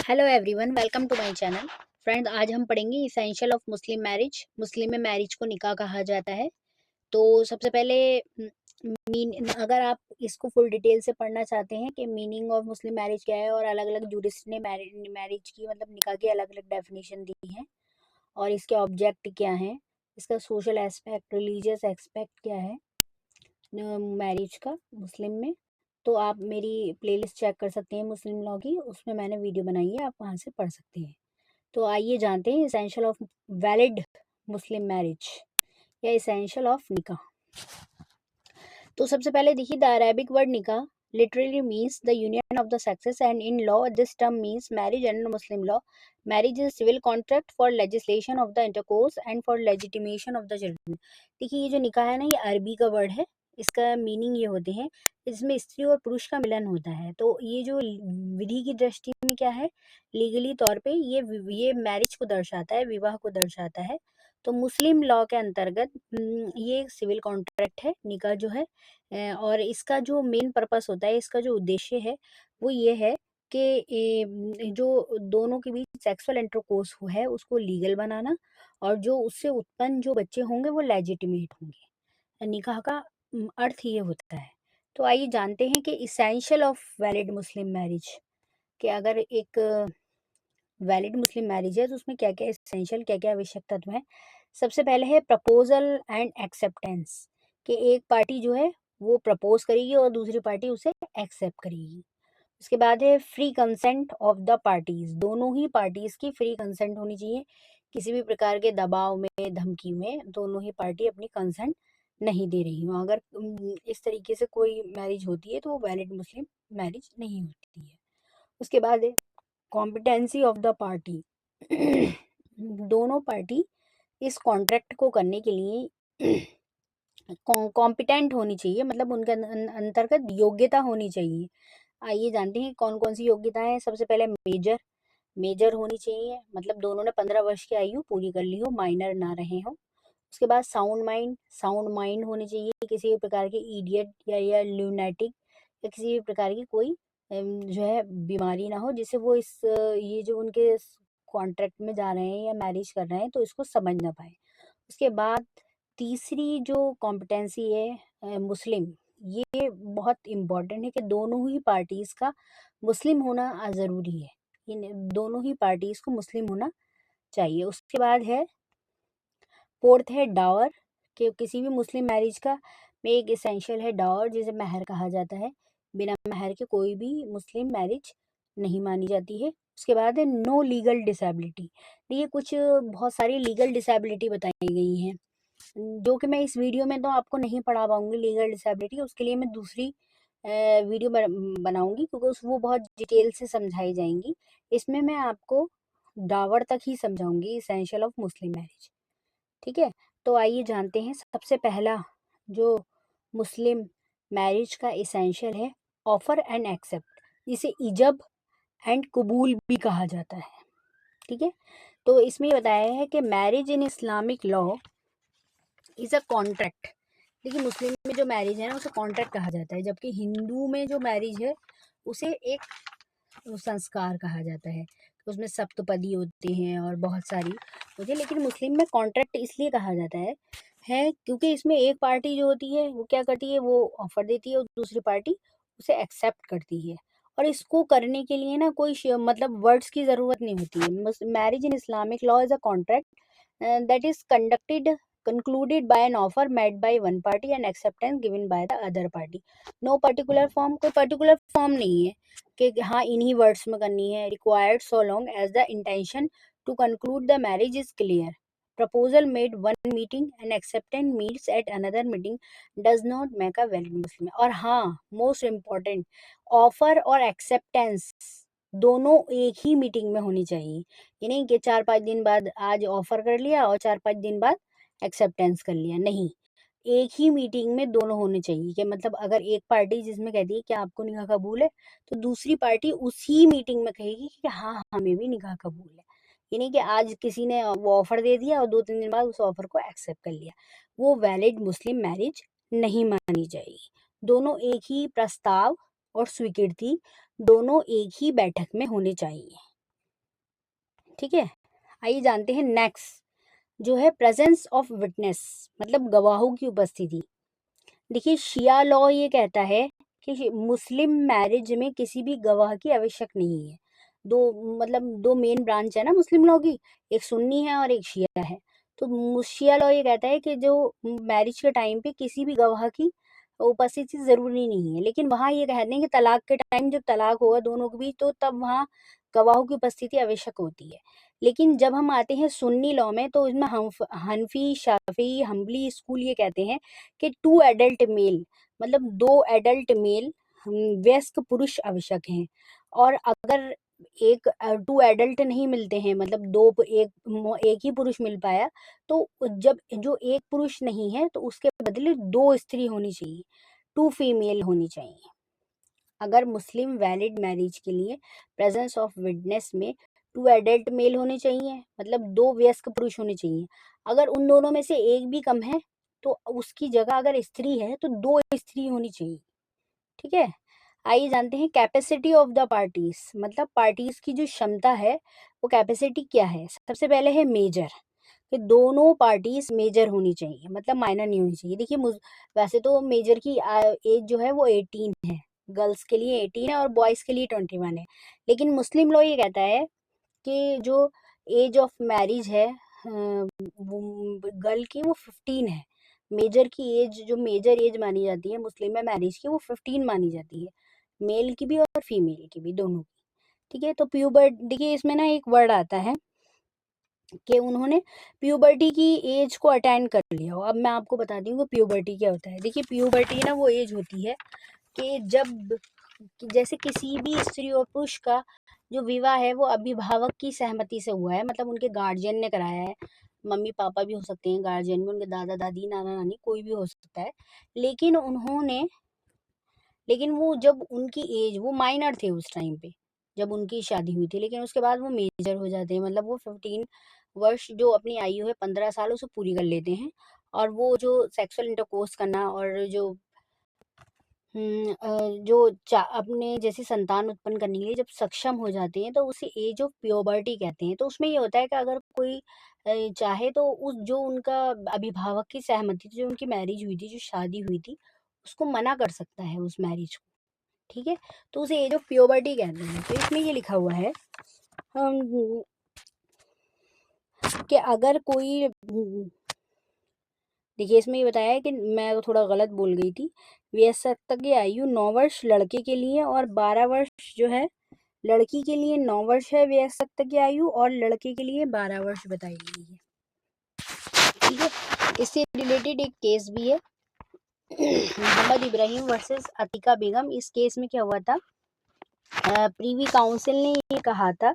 Hello everyone, welcome to my channel. Friends, आज हम पढ़ेंगे essential of Muslim marriage. Muslim में मैरिज को निकाह कहा जाता है। तो सबसे पहले अगर आप इसको फुल डिटेल से पढ़ना चाहते हैं कि मीनिंग ऑफ मुस्लिम मैरिज क्या है और अलग अलग जूरिस्ट ने मैरिज की मतलब निकाह की अलग अलग डेफिनेशन दी है और इसके ऑब्जेक्ट क्या है, इसका सोशल एस्पेक्ट, रिलीजियस एस्पेक्ट क्या है मैरिज का मुस्लिम में, तो आप मेरी प्लेलिस्ट चेक कर सकते हैं मुस्लिम लॉ की। उसमें मैंने वीडियो बनाई है, आप वहाँ से पढ़ सकते हैं। तो आइए जानते हैं essential of valid Muslim marriage या इसेंशियल ऑफ निकाह। तो सबसे पहले देखिए, द अरेबिक वर्ड निकाह literally means the union of the sexes, and in law this term means marriage. And Muslim law, marriage is a civil contract for legislation of the intercourse and for legitimation of the children। देखिए, ये जो निकाह है ना, ये अरबी का word है। इसका मीनिंग ये होते हैं, इसमें स्त्री और पुरुष का मिलन होता है। तो ये जो विधि की दृष्टि में क्या है, लीगली तौर पे ये मैरिज को दर्शाता है, विवाह को दर्शाता है। तो मुस्लिम लॉ के अंतर्गत ये सिविल कॉन्ट्रैक्ट है निकाह जो है। और इसका जो मेन पर्पस होता है, इसका जो उद्देश्य है वो ये है कि जो दोनों के बीच सेक्सुअल इंटरकोर्स है उसको लीगल बनाना, और जो उससे उत्पन्न जो बच्चे होंगे वो लेजिटिमेट होंगे। निकाह का अर्थ ये होता है। तो आइए जानते हैं कि essential of valid Muslim marriage, कि अगर एक वैलिड मुस्लिम मैरिज है तो उसमें क्या क्या इसेंशियल, क्या क्या आवश्यक तत्व है। सबसे पहले है प्रपोजल एंड एक्सेप्टेंस, कि एक पार्टी जो है वो प्रपोज करेगी और दूसरी पार्टी उसे एक्सेप्ट करेगी। उसके बाद है free consent of the parties, दोनों ही पार्टीज की फ्री कंसेंट होनी चाहिए। किसी भी प्रकार के दबाव में, धमकी में दोनों ही पार्टी अपनी कंसेंट नहीं दे रही हो। अगर इस तरीके से कोई मैरिज होती है तो वो वैलिड मुस्लिम मैरिज नहीं होती है। उसके बाद है कॉम्पिटेंसी ऑफ द पार्टी। दोनों पार्टी इस कॉन्ट्रैक्ट को करने के लिए कॉम्पिटेंट होनी चाहिए, मतलब उनके अंतर्गत योग्यता होनी चाहिए। आइए जानते हैं कौन कौन सी योग्यताएं हैं। सबसे पहले मेजर, मेजर होनी चाहिए, मतलब दोनों ने 15 वर्ष की आयु पूरी कर ली हो, माइनर ना रहे हो। उसके बाद साउंड माइंड, साउंड माइंड होनी चाहिए, किसी भी प्रकार के इडियट या ल्यूनेटिक या किसी भी प्रकार की कोई जो है बीमारी ना हो, जिससे वो ये जो उनके कॉन्ट्रैक्ट में जा रहे हैं या मैरिज कर रहे हैं तो इसको समझ ना पाए। उसके बाद तीसरी जो कॉम्पिटेंसी है मुस्लिम, ये बहुत इम्पोर्टेंट है कि दोनों ही पार्टीज का मुस्लिम होना ज़रूरी है। इन दोनों ही पार्टीज को मुस्लिम होना चाहिए। उसके बाद है फोर्थ है डावर, कि किसी भी मुस्लिम मैरिज का में एक इसेंशियल है डावर, जिसे महर कहा जाता है। बिना महर के कोई भी मुस्लिम मैरिज नहीं मानी जाती है। उसके बाद है नो लीगल डिसेबिलिटी। ये कुछ बहुत सारी लीगल डिसेबिलिटी बताई गई हैं, जो कि मैं इस वीडियो में तो आपको नहीं पढ़ा पाऊंगी लीगल डिसेबिलिटी। उसके लिए मैं दूसरी वीडियो बनाऊंगी, क्योंकि वो बहुत डिटेल से समझाई जाएंगी। इसमें मैं आपको डावर तक ही समझाऊंगी, इसेंशियल ऑफ मुस्लिम मैरिज। ठीक है, तो आइए जानते हैं। सबसे पहला जो मुस्लिम मैरिज का इसेंशियल है, ऑफर एंड एक्सेप्ट, इसे इजब एंड कबूल भी कहा जाता है। ठीक है, तो इसमें ये बताया है कि marriage in Islamic law is a contract. देखिए, मुस्लिम में जो मैरिज है ना उसे कॉन्ट्रैक्ट कहा जाता है, जबकि हिंदू में जो मैरिज है उसे एक संस्कार कहा जाता है। उसमें सप्तपदी होते हैं और बहुत सारी होती है, लेकिन मुस्लिम में कॉन्ट्रैक्ट इसलिए कहा जाता है क्योंकि इसमें एक पार्टी जो होती है वो क्या करती है, वो ऑफर देती है और दूसरी पार्टी उसे एक्सेप्ट करती है। और इसको करने के लिए ना कोई मतलब वर्ड्स की ज़रूरत नहीं होती है। Marriage in Islamic law is a contract that is concluded by an offer made by one party and acceptance given by the other party। no particular form, कोई particular form नहीं है कि हाँ इन्हीं वर्ड्स में करनी है। required so long as the intention to conclude the marriage is clear। proposal made one meeting and acceptance meets at another meeting does not make a valid Muslim। और हाँ, most important, offer और acceptance दोनों एक ही meeting में होनी चाहिए। ये नहीं कि 4-5 दिन बाद आज ऑफर कर लिया और 4-5 दिन बाद एक्सेप्टेंस कर लिया, नहीं। एक ही मीटिंग में दोनों होने चाहिए, कि मतलब अगर एक पार्टी जिसमें कहती है कि आपको निकाह कबूल है, तो दूसरी पार्टी उसी मीटिंग में कहेगी कि हाँ हमें भी निकाह कबूल है। ये नहीं कि आज किसी ने वो ऑफर दे दिया और 2-3 दिन बाद उस ऑफर को एक्सेप्ट कर लिया, वो वैलिड मुस्लिम मैरिज नहीं मानी जाएगी। दोनों एक ही प्रस्ताव और स्वीकृति दोनों एक ही बैठक में होने चाहिए। ठीक है। आइए जानते हैं नेक्स्ट जो है प्रेजेंस ऑफ विटनेस, मतलब गवाहों की उपस्थिति। देखिए शिया लॉ ये कहता है कि मुस्लिम मैरिज में किसी भी गवाह की आवश्यक नहीं है। दो मतलब दो मेन ब्रांच है ना मुस्लिम लॉ की, एक सुन्नी है और एक शिया है। तो शिया लॉ ये कहता है कि जो मैरिज के टाइम पे किसी भी गवाह की उपस्थिति जरूरी नहीं है, लेकिन वहाँ ये कहते हैं कि तलाक के टाइम जब तलाक होगा दोनों के बीच तो तब वहाँ गवाहों की उपस्थिति आवश्यक होती है। लेकिन जब हम आते हैं सुन्नी लॉ में तो इसमें हनफी शाफी हम्बली स्कूल ये कहते हैं कि टू एडल्ट मेल, मतलब दो एडल्ट मेल वयस्क पुरुष आवश्यक हैं। और अगर एक टू एडल्ट नहीं मिलते हैं, मतलब एक ही पुरुष मिल पाया, तो जब जो एक पुरुष नहीं है तो उसके बदले दो स्त्री होनी चाहिए, टू फीमेल होनी चाहिए। अगर मुस्लिम वैलिड मैरिज के लिए प्रेजेंस ऑफ विटनेस में टू एडल्ट मेल होने चाहिए, मतलब दो वयस्क पुरुष होने चाहिए। अगर उन दोनों में से एक भी कम है तो उसकी जगह अगर स्त्री है तो दो स्त्री होनी चाहिए। ठीक है। आइए जानते हैं कैपेसिटी ऑफ द पार्टीज, मतलब पार्टीज की जो क्षमता है वो कैपेसिटी क्या है। सबसे पहले है मेजर, कि दोनों पार्टीज मेजर होनी चाहिए, मतलब माइनर नहीं होनी चाहिए। देखिए वैसे तो मेजर की एज जो है वो 18 है, गर्ल्स के लिए 18 है और बॉयज के लिए 21 है। लेकिन मुस्लिम लॉ ये कहता है कि जो एज ऑफ मैरिज है गर्ल की वो 15 है। मेजर की एज, जो मेजर एज मानी जाती है मुस्लिम में मैरिज की, वो 15 मानी जाती है, मेल की भी और फीमेल की भी, दोनों की। ठीक है। तो प्यूबर्ट, देखिए इसमें ना एक वर्ड आता है कि उन्होंने प्यूबर्टी की एज को अटेंड कर लिया हो। अब मैं आपको बताती हूँ कि प्यूबर्टी क्या होता है। देखिए प्यूबर्टी ना वो एज होती है कि जब जैसे किसी भी स्त्री और पुरुष का जो विवाह है वो अभिभावक की सहमति से हुआ है, मतलब उनके गार्जियन ने कराया है। मम्मी पापा भी हो सकते हैं गार्जियन में, उनके दादा दादी नाना नानी कोई भी हो सकता है। लेकिन उन्होंने लेकिन वो जब उनकी एज, वो माइनर थे उस टाइम पे जब उनकी शादी हुई थी, लेकिन उसके बाद वो मेजर हो जाते हैं, मतलब वो 15 वर्ष जो अपनी आयु है 15 साल उसे पूरी कर लेते हैं। और वो जो सेक्सुअल इंटरकोर्स करना और जो अपने जैसे संतान उत्पन्न करने के लिए जब सक्षम हो जाते हैं तो उसे एज ऑफ प्योबर्टी कहते हैं। तो उसमें ये होता है कि अगर कोई चाहे तो उस जो उनका अभिभावक की सहमति थी, जो उनकी मैरिज हुई थी, जो शादी हुई थी, उसको मना कर सकता है उस मैरिज को। ठीक है। तो उसे एज ऑफ प्योबर्टी कहते हैं। तो इसमें ये लिखा हुआ है कि अगर कोई देखिए इसमें ये बताया है कि मैं तो थोड़ा गलत बोल गई थी। वयस्कता की आयु 9 वर्ष लड़के के लिए और 12 वर्ष जो है लड़की के लिए। 9 वर्ष है वयस्कता की आयु और लड़के के लिए 12 वर्ष बताई गई है। ठीक है। इससे रिलेटेड एक केस भी है मोहम्मद इब्राहिम वर्सेस अतीका बेगम। इस केस में क्या हुआ था, प्रीवी काउंसिल ने ये कहा था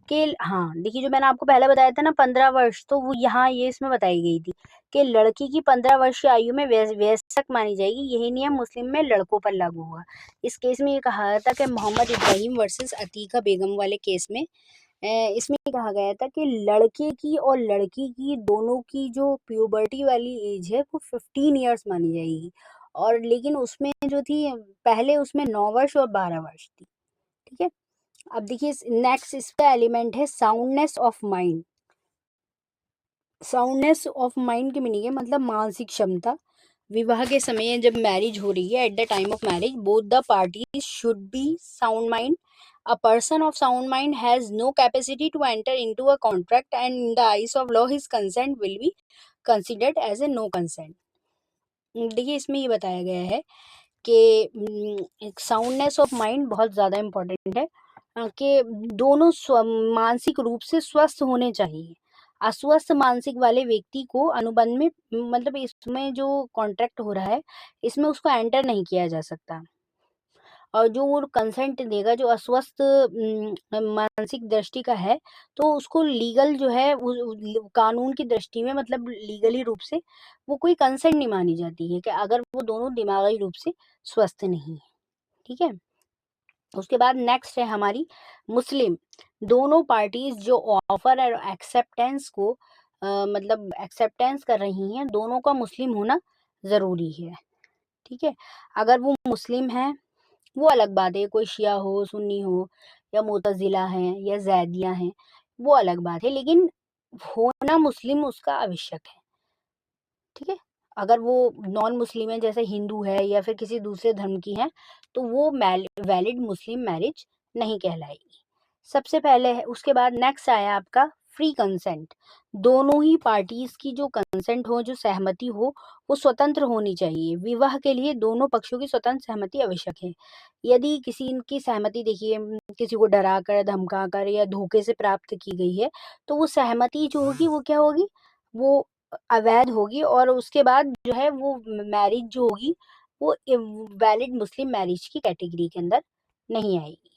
कि हाँ देखिए जो मैंने आपको पहले बताया था ना 15 वर्ष, तो वो यहाँ ये इसमें बताई गई थी कि लड़की की 15 वर्ष की आयु में वयस्क मानी जाएगी। यही नियम मुस्लिम में लड़कों पर लागू हुआ। इस केस में ये कहा था कि मोहम्मद इब्राहिम वर्सेस अतीका बेगम वाले केस में इसमें ये कहा गया था कि लड़के की और लड़की की दोनों की जो प्यूबर्टी वाली एज है वो 15 ईयर्स मानी जाएगी। और लेकिन उसमें जो थी पहले उसमें 9 वर्ष और 12 वर्ष थी। ठीक है। अब देखिए नेक्स्ट इसका एलिमेंट है soundness of mind. Soundness of mind की मीनिंग है मतलब मानसिक क्षमता। विवाह के समय जब मैरिज हो रही है, at the time of marriage both the parties should be sound mind. A person of sound mind has no capacity to enter into a contract and in the eyes of law his consent will be considered as a no consent। देखिए इसमें ये बताया गया है कि soundness of mind बहुत ज़्यादा important है कि दोनों मानसिक रूप से स्वस्थ होने चाहिए। अस्वस्थ मानसिक वाले व्यक्ति को अनुबंध में, मतलब इसमें जो कॉन्ट्रैक्ट हो रहा है इसमें उसको एंटर नहीं किया जा सकता। और जो वो कंसेंट देगा जो अस्वस्थ मानसिक दृष्टि का है, तो उसको लीगल जो है कानून की दृष्टि में, मतलब लीगली रूप से वो कोई कंसेंट नहीं मानी जाती है कि अगर वो दोनों दिमागी रूप से स्वस्थ नहीं है। ठीक है। उसके बाद नेक्स्ट है हमारी मुस्लिम। दोनों पार्टीज जो ऑफर और एक्सेप्टेंस को मतलब एक्सेप्टेंस कर रही हैं, दोनों का मुस्लिम होना ज़रूरी है। ठीक है। अगर वो मुस्लिम है वो अलग बात है, कोई शिया हो सुन्नी हो या मुतजिला हैं या जैदिया हैं, वो अलग बात है, लेकिन होना मुस्लिम उसका आवश्यक है, ठीक है? अगर वो नॉन मुस्लिम है, जैसे हिंदू है या फिर किसी दूसरे धर्म की है, तो वो वैलिड मुस्लिम मैरिज नहीं कहलाएगी। सबसे पहले है, उसके बाद नेक्स्ट आया आपका फ्री कंसेंट। दोनों ही पार्टीज की जो कंसेंट हो, जो सहमति हो, वो स्वतंत्र होनी चाहिए। विवाह के लिए दोनों पक्षों की स्वतंत्र सहमति आवश्यक है। यदि किसी की सहमति, देखिए, किसी को डरा कर, धमका कर या धोखे से प्राप्त की गई है, तो वो सहमति जो होगी वो क्या होगी, वो अवैध होगी, और उसके बाद जो है वो मैरिज जो होगी वो वैलिड मुस्लिम मैरिज की कैटेगरी के अंदर नहीं आएगी।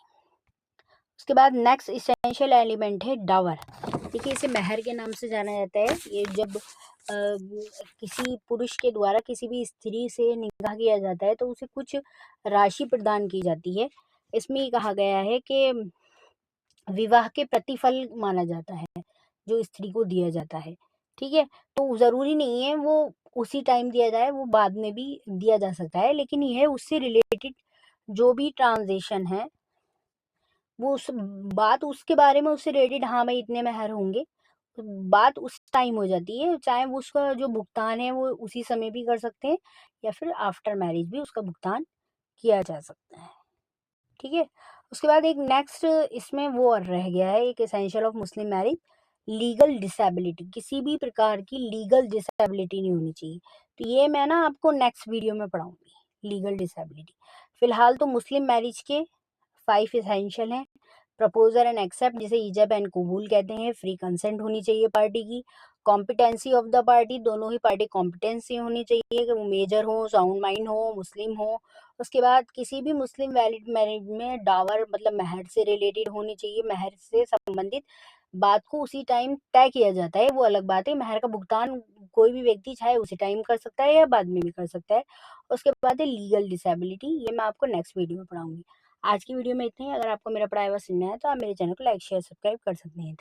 उसके बाद नेक्स्ट इसेंशियल एलिमेंट है डावर। देखिए, इसे महर के नाम से जाना जाता है। ये जब किसी पुरुष के द्वारा किसी भी स्त्री से निकाह किया जाता है तो उसे कुछ राशि प्रदान की जाती है। इसमें ये कहा गया है कि विवाह के प्रतिफल माना जाता है जो स्त्री को दिया जाता है, ठीक है? तो ज़रूरी नहीं है वो उसी टाइम दिया जाए, वो बाद में भी दिया जा सकता है, लेकिन यह उससे रिलेटेड जो भी ट्रांज़ैक्शन है, वो उस बात उसके बारे में उससे रिलेटेड, हाँ, मैं इतने महर होंगे, तो बात उस टाइम हो जाती है। चाहे वो उसका जो भुगतान है वो उसी समय भी कर सकते हैं या फिर आफ्टर मैरिज भी उसका भुगतान किया जा सकता है, ठीक है? उसके बाद एक नेक्स्ट इसमें वो और रह गया है, एक essential of Muslim marriage, legal disability. किसी भी प्रकार की लीगल डिसेबिलिटी नहीं होनी चाहिए। तो ये मैं ना आपको नेक्स्ट वीडियो में पढ़ाऊंगी, लीगल डिसेबिलिटी। फिलहाल तो मुस्लिम मैरिज के 5 एसेंशियल हैं। प्रपोजल एंड एक्सेप्ट, जिसे ईजब एंड कबूल कहते हैं। फ्री कंसेंट होनी चाहिए पार्टी की। कॉम्पिटेंसी ऑफ द पार्टी, दोनों ही पार्टी कॉम्पिटेंसी होनी चाहिए कि वो मेजर हो, साउंड माइंड हो, मुस्लिम हो। उसके बाद किसी भी मुस्लिम वैलिड मैरिज में डावर मतलब महर से रिलेटेड होनी चाहिए। महर से संबंधित बात को उसी टाइम तय किया जाता है, वो अलग बात है। महर का भुगतान कोई भी व्यक्ति चाहे उसी टाइम कर सकता है या बाद में भी कर सकता है। उसके बाद है लीगल डिसेबिलिटी, ये मैं आपको नेक्स्ट वीडियो में पढ़ाऊंगी। आज की वीडियो में इतना ही। अगर आपको मेरा पढ़ाया हुआ सुनना है तो आप मेरे चैनल को लाइक शेयर सब्सक्राइब कर सकते हैं।